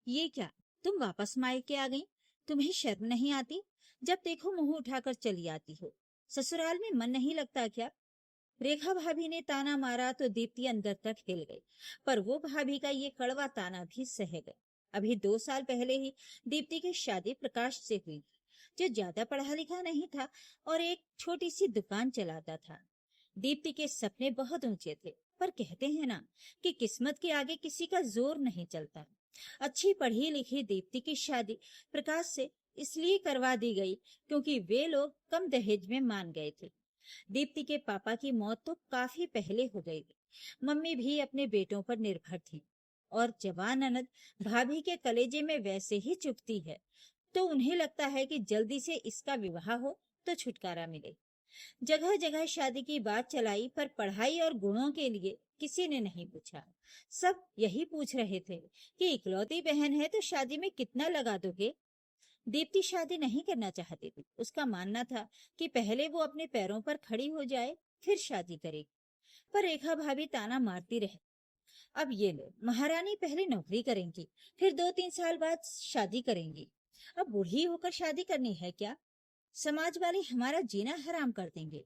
ये क्या, तुम वापस मायके आ गई? तुम्हें शर्म नहीं आती? जब देखो मुंह उठाकर चली आती हो। ससुराल में मन नहीं लगता क्या? रेखा भाभी ने ताना मारा तो दीप्ति अंदर तक हिल गई, पर वो भाभी का ये कड़वा ताना भी सह गई। अभी 2 साल पहले ही दीप्ति की शादी प्रकाश से हुई, जो ज्यादा पढ़ा लिखा नहीं था और एक छोटी सी दुकान चलाता था। दीप्ति के सपने बहुत ऊंचे थे, पर कहते हैं ना कि किस्मत के आगे किसी का जोर नहीं चलता। अच्छी पढ़ी लिखी दीप्ति की शादी प्रकाश से इसलिए करवा दी गई क्योंकि वे लोग कम दहेज में मान गए थे। दीप्ति के पापा की मौत तो काफी पहले हो गई थी। मम्मी भी अपने बेटों पर निर्भर थी और जवान ननद भाभी के कलेजे में वैसे ही चुभती है, तो उन्हें लगता है कि जल्दी से इसका विवाह हो तो छुटकारा मिले। जगह जगह शादी की बात चलाई, पर पढ़ाई और गुणों के लिए किसी ने नहीं पूछा। सब यही पूछ रहे थे कि इकलौती बहन है तो शादी में कितना लगा दोगे। दीप्ति शादी नहीं करना चाहती थी। उसका मानना था कि पहले वो अपने पैरों पर खड़ी हो जाए, फिर शादी करेगी। पर रेखा भाभी ताना मारती रहे, अब ये लो, महारानी पहले नौकरी करेंगी, फिर 2-3 साल बाद शादी करेंगी। अब बूढ़ी होकर शादी करनी है क्या? समाज वाले हमारा जीना हराम कर देंगे।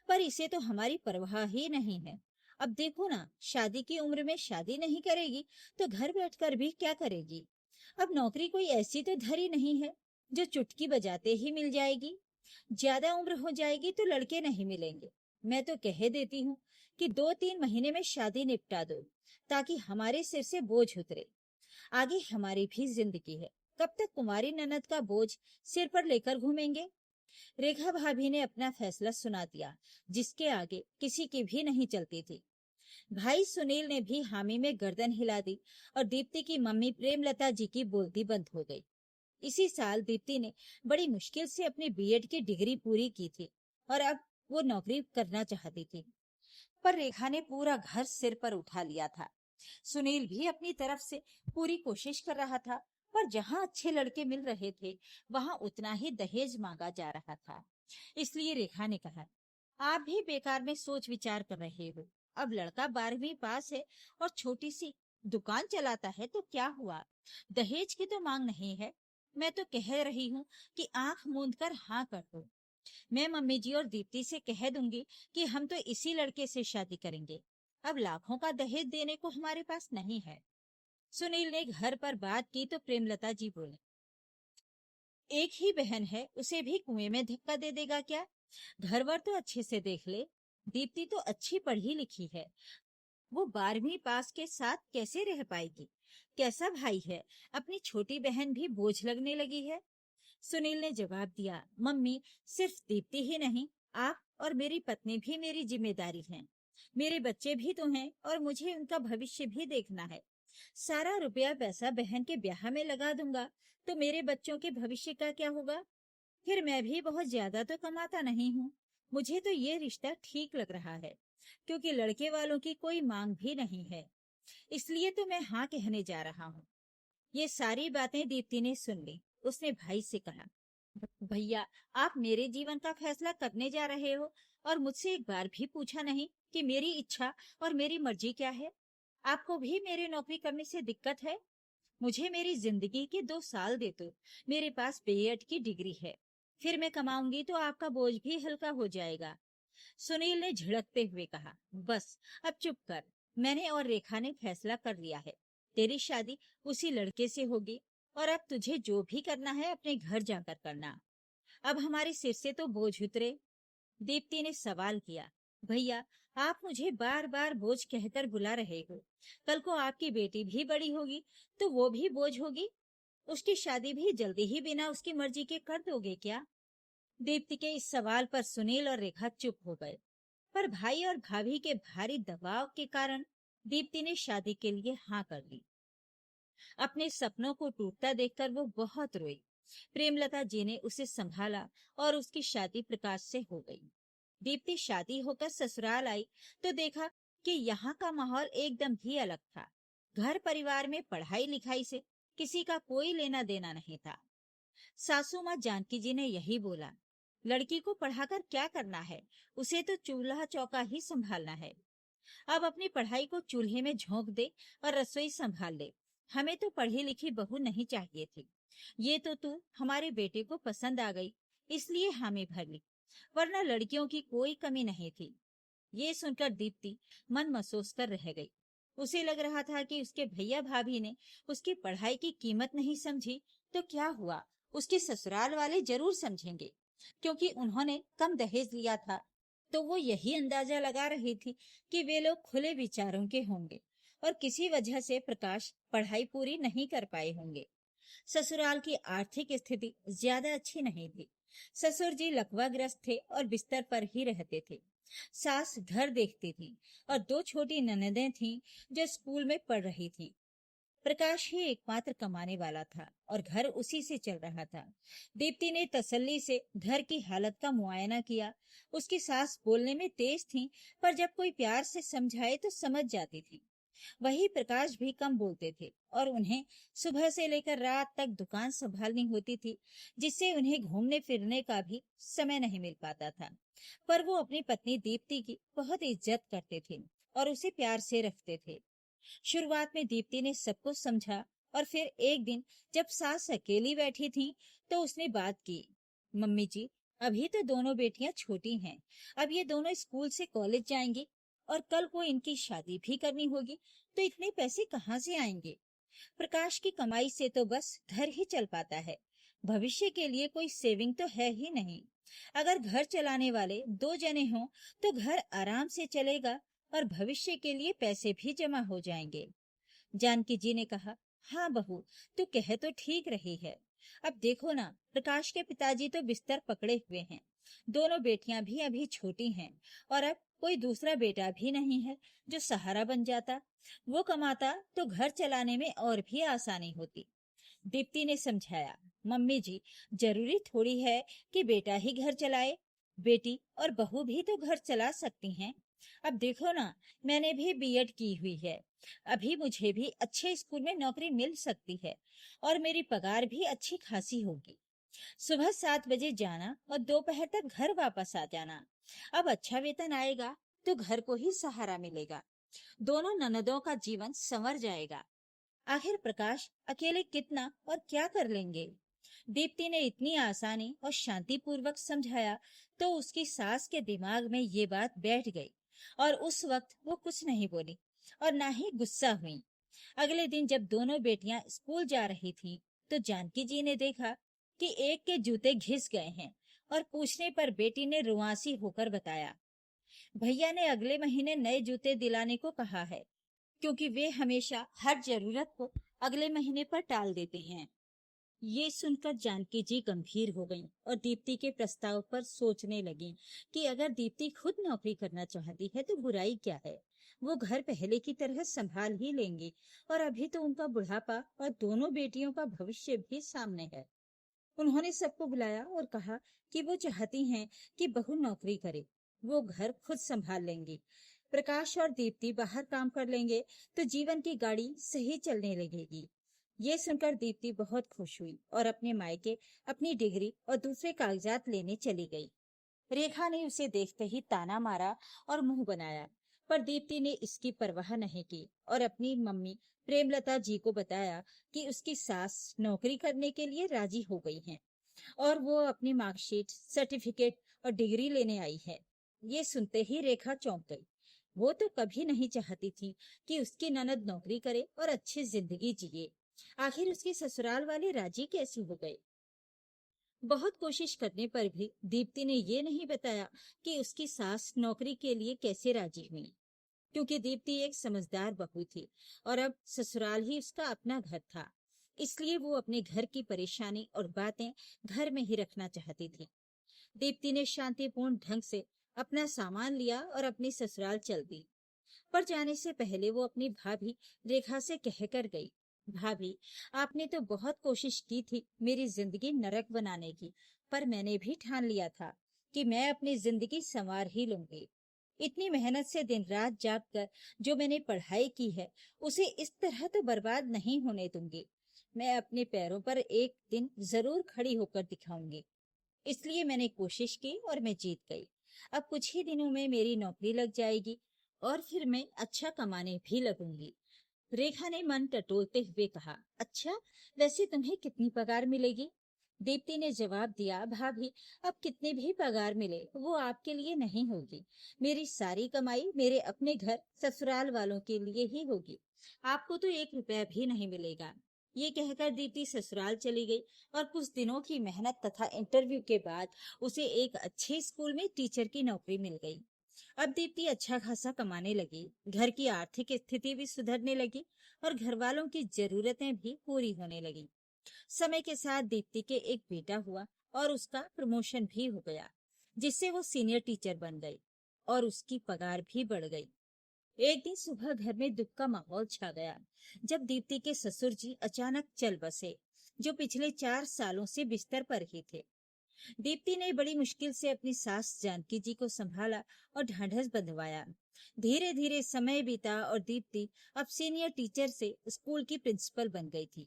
पर इसे तो हमारी परवाह ही नहीं है। अब देखो ना, शादी की उम्र में शादी नहीं करेगी तो घर बैठकर भी क्या करेगी? अब नौकरी कोई ऐसी तो धरी नहीं है जो चुटकी बजाते ही मिल जाएगी। ज्यादा उम्र हो जाएगी तो लड़के नहीं मिलेंगे। मैं तो कह देती हूँ कि 2-3 महीने में शादी निपटा दो, ताकि हमारे सिर से बोझ उतरे। आगे हमारी भी जिंदगी है, कब तक कुमारी ननद का बोझ सिर पर लेकर घूमेंगे? रेखा भाभी ने अपना फैसला सुना दिया, जिसके आगे किसी की भी नहीं चलती थी। भाई सुनील ने भी हामी में गर्दन हिला दी और दीप्ति की मम्मी प्रेमलता जी की बोलती बंद हो गई। इसी साल दीप्ति ने बड़ी मुश्किल से अपनी बीएड की डिग्री पूरी की थी और अब वो नौकरी करना चाहती थी। पर रेखा ने पूरा घर सिर पर उठा लिया था। सुनील भी अपनी तरफ से पूरी कोशिश कर रहा था, पर जहां अच्छे लड़के मिल रहे थे वहां उतना ही दहेज मांगा जा रहा था। इसलिए रेखा ने कहा, आप भी बेकार में सोच विचार कर रहे हो। अब लड़का 12वीं पास है और छोटी सी दुकान चलाता है तो क्या हुआ? दहेज की तो मांग नहीं है। मैं तो कह रही हूँ कि आंख मूंद कर हाँ कर दो। मैं मम्मी जी और दीप्ति से कह दूंगी कि हम तो इसी लड़के से शादी करेंगे। अब लाखों का दहेज देने को हमारे पास नहीं है। सुनील ने घर पर बात की तो प्रेमलता जी बोले, एक ही बहन है, उसे भी कुएं में धक्का दे देगा क्या? घर-वर तो अच्छे से देख ले। दीप्ति तो अच्छी पढ़ी लिखी है, वो 12वीं पास के साथ कैसे रह पाएगी? कैसा भाई है, अपनी छोटी बहन भी बोझ लगने लगी है। सुनील ने जवाब दिया, मम्मी, सिर्फ दीप्ति ही नहीं, आप और मेरी पत्नी भी मेरी जिम्मेदारी हैं। मेरे बच्चे भी तो हैं और मुझे उनका भविष्य भी देखना है। सारा रुपया पैसा बहन के ब्याह में लगा दूंगा तो मेरे बच्चों के भविष्य का क्या होगा? फिर मैं भी बहुत ज्यादा तो कमाता नहीं हूँ। मुझे तो ये रिश्ता ठीक लग रहा है, क्योंकि लड़के वालों की कोई मांग भी नहीं है। इसलिए तो मैं हाँ कहने जा रहा हूँ। ये सारी बातें दीप्ति ने सुन ली। उसने भाई से कहा, भैया, आप मेरे जीवन का फैसला करने जा रहे हो और मुझसे एक बार भी पूछा नहीं कि मेरी इच्छा और मेरी मर्जी क्या है। आपको भी मेरे नौकरी करने से दिक्कत है? मुझे मेरी जिंदगी के 2 साल दे दो। मेरे पास बीएड की डिग्री है, फिर मैं कमाऊंगी तो आपका बोझ भी हल्का हो जाएगा। सुनील ने झिड़कते हुए कहा, बस अब चुप कर। मैंने और रेखा ने फैसला कर लिया है, तेरी शादी उसी लड़के से होगी और अब तुझे जो भी करना है अपने घर जाकर करना। अब हमारे सिर से तो बोझ उतरे। दीप्ति ने सवाल किया, भैया, आप मुझे बार बार बोझ कहकर बुला रहे हो। कल को आपकी बेटी भी बड़ी होगी तो वो भी बोझ होगी। उसकी शादी भी जल्दी ही बिना उसकी मर्जी के कर दोगे क्या? दीप्ति के इस सवाल पर सुनील और रेखा चुप हो गए, पर भाई और भाभी के भारी दबाव के कारण दीप्ति ने शादी के लिए हाँ कर ली। अपने सपनों को टूटता देखकर वो बहुत रोई। प्रेमलता जी ने उसे संभाला और उसकी शादी प्रकाश से हो गई। दीप्ति शादी होकर ससुराल आई तो देखा कि यहाँ का माहौल एकदम ही अलग था। घर परिवार में पढ़ाई लिखाई से किसी का कोई लेना देना नहीं था। सासू माँ जानकी जी ने यही बोला, लड़की को पढ़ाकर क्या करना है, उसे तो चूल्हा चौका ही संभालना है। अब अपनी पढ़ाई को चूल्हे में झोंक दे और रसोई संभाल ले। हमें तो पढ़ी लिखी बहू नहीं चाहिए थी। ये तो तू हमारे बेटे को पसंद आ गई, इसलिए हामी भर ली, वरना लड़कियों की कोई कमी नहीं थी। ये सुनकर दीप्ति मन महसूस कर रह गई। उसे लग रहा था कि उसके भैया भाभी ने उसकी पढ़ाई की कीमत नहीं समझी तो क्या हुआ, उसके ससुराल वाले जरूर समझेंगे, क्योंकि उन्होंने कम दहेज लिया था। तो वो यही अंदाजा लगा रही थी कि वे लोग खुले विचारों के होंगे और किसी वजह से प्रकाश पढ़ाई पूरी नहीं कर पाए होंगे। ससुराल की आर्थिक स्थिति ज्यादा अच्छी नहीं थी। ससुर जी लकवाग्रस्त थे और बिस्तर पर ही रहते थे। सास घर देखती थी और दो छोटी ननदें थीं जो स्कूल में पढ़ रही थी। प्रकाश ही एकमात्र कमाने वाला था और घर उसी से चल रहा था। दीप्ति ने तसल्ली से घर की हालत का मुआयना किया। उसकी सास बोलने में तेज थी, पर जब कोई प्यार से समझाए तो समझ जाती थी। वही प्रकाश भी कम बोलते थे और उन्हें सुबह से लेकर रात तक दुकान संभालनी होती थी, जिससे उन्हें घूमने फिरने का भी समय नहीं मिल पाता था। पर वो अपनी पत्नी दीप्ति की बहुत इज्जत करते थे और उसे प्यार से रखते थे। शुरुआत में दीप्ति ने सब कुछ समझा और फिर एक दिन जब सास अकेली बैठी थी तो उसने बात की, मम्मी जी, अभी तो दोनों बेटियां छोटी हैं, अब ये दोनों स्कूल से कॉलेज जाएंगी और कल को इनकी शादी भी करनी होगी, तो इतने पैसे कहाँ से आएंगे? प्रकाश की कमाई से तो बस घर ही चल पाता है, भविष्य के लिए कोई सेविंग तो है ही नहीं। अगर घर चलाने वाले दो जने हों तो घर आराम से चलेगा और भविष्य के लिए पैसे भी जमा हो जाएंगे। जानकी जी ने कहा, हाँ बहू, तू कह तो ठीक रही है। अब देखो ना, प्रकाश के पिताजी तो बिस्तर पकड़े हुए हैं, दोनों बेटियां भी अभी छोटी हैं और अब कोई दूसरा बेटा भी नहीं है जो सहारा बन जाता। वो कमाता तो घर चलाने में और भी आसानी होती। दीप्ति ने समझाया, मम्मी जी, जरूरी थोड़ी है कि बेटा ही घर चलाए, बेटी और बहू भी तो घर चला सकती हैं। अब देखो ना, मैंने भी बीएड की हुई है, अभी मुझे भी अच्छे स्कूल में नौकरी मिल सकती है और मेरी पगार भी अच्छी खासी होगी। सुबह 7 बजे जाना और दोपहर तक घर वापस आ जाना। अब अच्छा वेतन आएगा तो घर को ही सहारा मिलेगा, दोनों ननदों का जीवन संवर जाएगा। आखिर प्रकाश अकेले कितना और क्या कर लेंगे? दीप्ति ने इतनी आसानी और शांतिपूर्वक समझाया तो उसकी सास के दिमाग में ये बात बैठ गई और उस वक्त वो कुछ नहीं बोली और ना ही गुस्सा हुई। अगले दिन जब दोनों बेटियां स्कूल जा रही थी तो जानकी जी ने देखा कि एक के जूते घिस गए हैं और पूछने पर बेटी ने रुआंसी होकर बताया, भैया ने अगले महीने नए जूते दिलाने को कहा है, क्योंकि वे हमेशा हर जरूरत को अगले महीने पर टाल देते हैं। ये सुनकर जानकी जी गंभीर हो गईं और दीप्ति के प्रस्ताव पर सोचने लगीं कि अगर दीप्ति खुद नौकरी करना चाहती है तो बुराई क्या है, वो घर पहले की तरह संभाल ही लेंगी और अभी तो उनका बुढ़ापा और दोनों बेटियों का भविष्य भी सामने है। उन्होंने सबको बुलाया और कहा कि वो चाहती हैं कि बहू नौकरी करे, वो घर खुद संभाल लेंगी, प्रकाश और दीप्ति बाहर काम कर लेंगे तो जीवन की गाड़ी सही चलने लगेगी। ये सुनकर दीप्ति बहुत खुश हुई और अपने मायके अपनी डिग्री और दूसरे कागजात लेने चली गई। रेखा ने उसे देखते ही ताना मारा और मुंह बनाया, पर दीप्ति ने इसकी परवाह नहीं की और अपनी मम्मी प्रेमलता जी को बताया कि उसकी सास नौकरी करने के लिए राजी हो गई हैं और वो अपनी मार्कशीट, सर्टिफिकेट और डिग्री लेने आई है। ये सुनते ही रेखा चौंक गई। वो तो कभी नहीं चाहती थी कि उसकी ननद नौकरी करे और अच्छी जिंदगी जिए। आखिर उसके ससुराल वाले राजी कैसे हो गए? बहुत कोशिश करने पर भी दीप्ति ने ये नहीं बताया कि उसकी सास नौकरी के लिए कैसे राजी हुई, क्योंकि दीप्ति एक समझदार बहू थी और अब ससुराल ही उसका अपना घर था, इसलिए वो अपने घर की परेशानी और बातें घर में ही रखना चाहती थी। दीप्ति ने शांतिपूर्ण ढंग से अपना सामान लिया और अपनी ससुराल चल दी। पर जाने से पहले वो अपनी भाभी रेखा से कहकर गई, भाभी, आपने तो बहुत कोशिश की थी मेरी जिंदगी नरक बनाने की, पर मैंने भी ठान लिया था कि मैं अपनी जिंदगी संवार ही लूंगी। इतनी मेहनत से दिन रात जाग कर जो मैंने पढ़ाई की है उसे इस तरह तो बर्बाद नहीं होने दूंगी। मैं अपने पैरों पर एक दिन जरूर खड़ी होकर दिखाऊंगी। इसलिए मैंने कोशिश की और मैं जीत गई। अब कुछ ही दिनों में मेरी नौकरी लग जाएगी और फिर मैं अच्छा कमाने भी लगूंगी। रेखा ने मन टटोलते हुए कहा, अच्छा, वैसे तुम्हें कितनी पगार मिलेगी? दीप्ति ने जवाब दिया, भाभी, अब कितनी भी पगार मिले वो आपके लिए नहीं होगी। मेरी सारी कमाई मेरे अपने घर ससुराल वालों के लिए ही होगी। आपको तो 1 रुपया भी नहीं मिलेगा। ये कहकर दीप्ति ससुराल चली गई और कुछ दिनों की मेहनत तथा इंटरव्यू के बाद उसे एक अच्छे स्कूल में टीचर की नौकरी मिल गई। अब दीप्ति अच्छा खासा कमाने लगी, घर की आर्थिक स्थिति भी सुधरने लगी और घर वालों की जरूरतें भी पूरी होने लगी। समय के साथ दीप्ति के एक बेटा हुआ और उसका प्रमोशन भी हो गया, जिससे वो सीनियर टीचर बन गई और उसकी पगार भी बढ़ गई। एक दिन सुबह घर में दुख का माहौल छा गया, जब दीप्ति के ससुर जी अचानक चल बसे, जो पिछले 4 सालों से बिस्तर पर ही थे। दीप्ति ने बड़ी मुश्किल से अपनी सास जानकी जी को संभाला और ढांढस बंधवाया। धीरे धीरे समय बीता और दीप्ति अब सीनियर टीचर से स्कूल की प्रिंसिपल बन गई थी।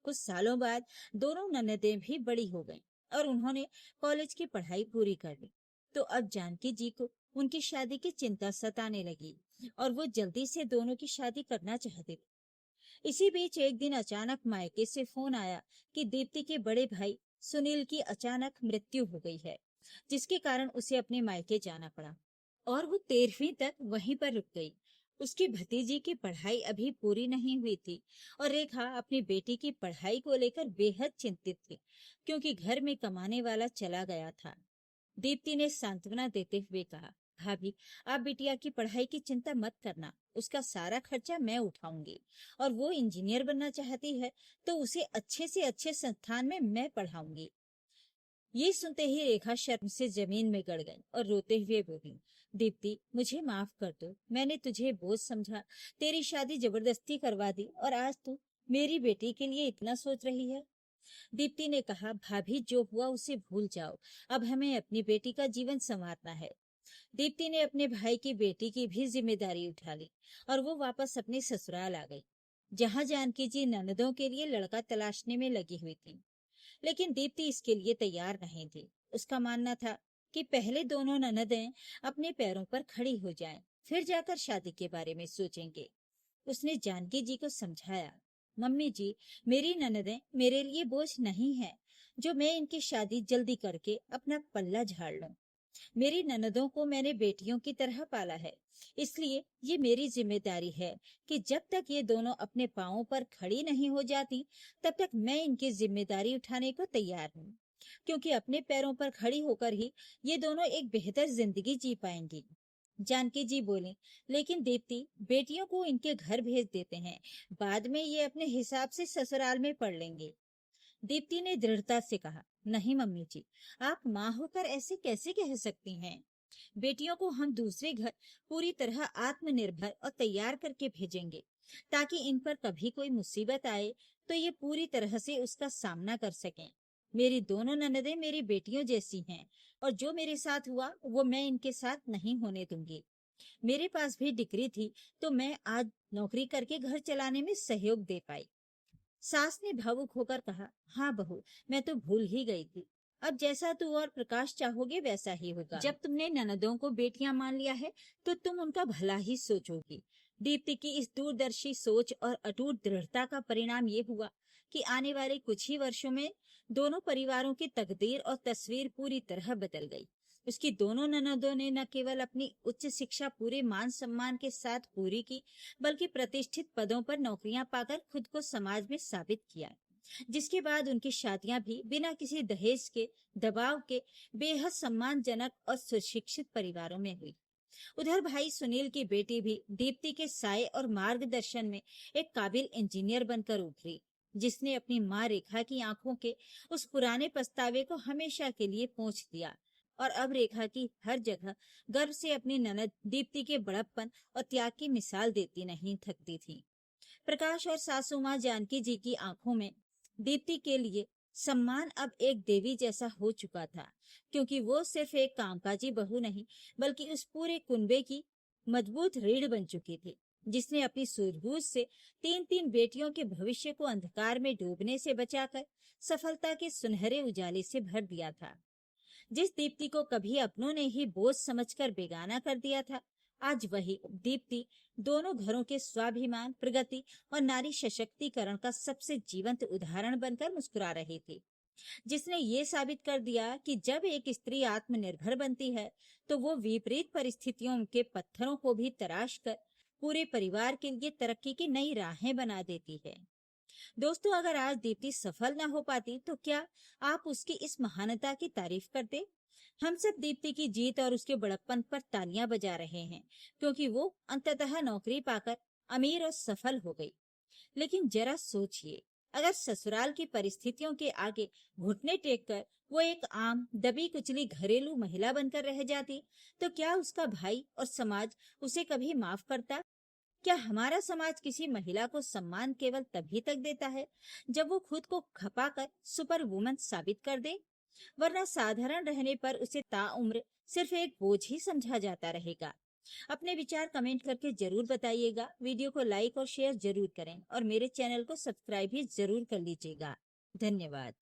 कुछ सालों बाद दोनों ननदें भी बड़ी हो गईं और उन्होंने कॉलेज की पढ़ाई पूरी कर ली। तो अब जानकी जी को उनकी शादी की चिंता सताने लगी और वो जल्दी से दोनों की शादी करना चाहते थे। इसी बीच एक दिन अचानक मायके से फोन आया कि दीप्ति के बड़े भाई सुनील की अचानक मृत्यु हो गई है, जिसके कारण उसे अपने मायके जाना पड़ा और वो 13वीं तक वहीं पर रुक गई। उसकी भतीजी की पढ़ाई अभी पूरी नहीं हुई थी और रेखा अपनी बेटी की पढ़ाई को लेकर बेहद चिंतित थी, क्योंकि घर में कमाने वाला चला गया था। दीप्ति ने सांत्वना देते हुए कहा, भाभी, आप बिटिया की पढ़ाई की चिंता मत करना, उसका सारा खर्चा मैं उठाऊंगी और वो इंजीनियर बनना चाहती है तो उसे अच्छे से अच्छे संस्थान में मैं पढ़ाऊंगी। ये सुनते ही रेखा शर्म से जमीन में गड़ गई और रोते हुए बोली, दीप्ति, मुझे माफ कर दो, मैंने तुझे बोझ समझा, तेरी शादी जबरदस्ती करवा दी और आज तू मेरी बेटी के लिए इतना सोच रही है। दीप्ति ने कहा, भाभी, जो हुआ उसे भूल जाओ, अब हमें अपनी बेटी का जीवन संवारना है। दीप्ति ने अपने भाई की बेटी की भी जिम्मेदारी उठा ली और वो वापस अपने ससुराल आ गई, जहां जानकी जी ननदों के लिए लड़का तलाशने में लगी हुई थी। लेकिन दीप्ति इसके लिए तैयार नहीं थी। उसका मानना था कि पहले दोनों ननदें अपने पैरों पर खड़ी हो जाएं, फिर जाकर शादी के बारे में सोचेंगे। उसने जानकी जी को समझाया, मम्मी जी, मेरी ननदें मेरे लिए बोझ नहीं है जो मैं इनकी शादी जल्दी करके अपना पल्ला झाड़ लूं। मेरी ननदों को मैंने बेटियों की तरह पाला है, इसलिए ये मेरी जिम्मेदारी है कि जब तक ये दोनों अपने पांवों पर खड़ी नहीं हो जाती, तब तक मैं इनकी जिम्मेदारी उठाने को तैयार हूँ, क्योंकि अपने पैरों पर खड़ी होकर ही ये दोनों एक बेहतर जिंदगी जी पाएंगी। जानकी जी बोली, लेकिन दीप्ति, बेटियों को इनके घर भेज देते हैं, बाद में ये अपने हिसाब से ससुराल में पढ़ लेंगे। दीप्ति ने दृढ़ता से कहा, नहीं मम्मी जी, आप माँ होकर ऐसे कैसे कह सकती हैं? बेटियों को हम दूसरे घर पूरी तरह आत्मनिर्भर और तैयार करके भेजेंगे, ताकि इन पर कभी कोई मुसीबत आए तो ये पूरी तरह से उसका सामना कर सकें। मेरी दोनों ननदें मेरी बेटियों जैसी हैं और जो मेरे साथ हुआ वो मैं इनके साथ नहीं होने दूंगी। मेरे पास भी डिग्री थी तो मैं आज नौकरी करके घर चलाने में सहयोग दे पाई। सास ने भावुक होकर कहा, हाँ बहू, मैं तो भूल ही गई थी। अब जैसा तू और प्रकाश चाहोगे वैसा ही होगा। जब तुमने ननदों को बेटियां मान लिया है तो तुम उनका भला ही सोचोगी। दीप्ति की इस दूरदर्शी सोच और अटूट दृढ़ता का परिणाम ये हुआ कि आने वाले कुछ ही वर्षों में दोनों परिवारों की तकदीर और तस्वीर पूरी तरह बदल गई। उसकी दोनों ननदों ने न केवल अपनी उच्च शिक्षा पूरे मान सम्मान के साथ पूरी की, बल्कि प्रतिष्ठित पदों पर नौकरियां पाकर खुद को समाज में साबित किया, जिसके बाद उनकी शादियां भी बिना किसी दहेज के दबाव के बेहद सम्मानजनक और सुशिक्षित परिवारों में हुई। उधर भाई सुनील की बेटी भी दीप्ति के साये और मार्गदर्शन में एक काबिल इंजीनियर बनकर उभरी, जिसने अपनी माँ रेखा की आंखों के उस पुराने पछतावे को हमेशा के लिए पोंछ दिया और अब रेखा की हर जगह गर्व से अपनी ननद दीप्ति के बड़प्पन और त्याग की मिसाल देती नहीं थकती थी। प्रकाश और सासू माँ जानकी जी की आंखों में दीप्ति के लिए सम्मान अब एक देवी जैसा हो चुका था, क्योंकि वो सिर्फ एक कामकाजी बहू नहीं, बल्कि उस पूरे कुनबे की मजबूत रीढ़ बन चुकी थी, जिसने अपनी सूझबूझ से 3-3 बेटियों के भविष्य को अंधकार में डूबने से बचाकर सफलता के सुनहरे उजाले से भर दिया था। जिस दीप्ति को कभी अपनों ने ही बोझ समझकर बेगाना कर दिया था, आज वही दीप्ति दोनों घरों के स्वाभिमान, प्रगति और नारी सशक्तिकरण का सबसे जीवंत उदाहरण बनकर मुस्कुरा रही थी, जिसने ये साबित कर दिया कि जब एक स्त्री आत्मनिर्भर बनती है तो वो विपरीत परिस्थितियों के पत्थरों को भी तराश कर पूरे परिवार के लिए तरक्की की नई राहें बना देती है। दोस्तों, अगर आज दीप्ति सफल ना हो पाती तो क्या आप उसकी इस महानता की तारीफ करते? हम सब दीप्ति की जीत और उसके बड़प्पन पर तालियां बजा रहे हैं, क्योंकि वो अंततः नौकरी पाकर अमीर और सफल हो गई। लेकिन जरा सोचिए, अगर ससुराल की परिस्थितियों के आगे घुटने टेक कर वो एक आम दबी कुचली घरेलू महिला बनकर रह जाती, तो क्या उसका भाई और समाज उसे कभी माफ करता? क्या हमारा समाज किसी महिला को सम्मान केवल तभी तक देता है जब वो खुद को खपाकर सुपर वुमन साबित कर दे? वरना साधारण रहने पर उसे ताउम्र सिर्फ एक बोझ ही समझा जाता रहेगा। अपने विचार कमेंट करके जरूर बताइएगा। वीडियो को लाइक और शेयर जरूर करें और मेरे चैनल को सब्सक्राइब भी जरूर कर लीजिएगा। धन्यवाद।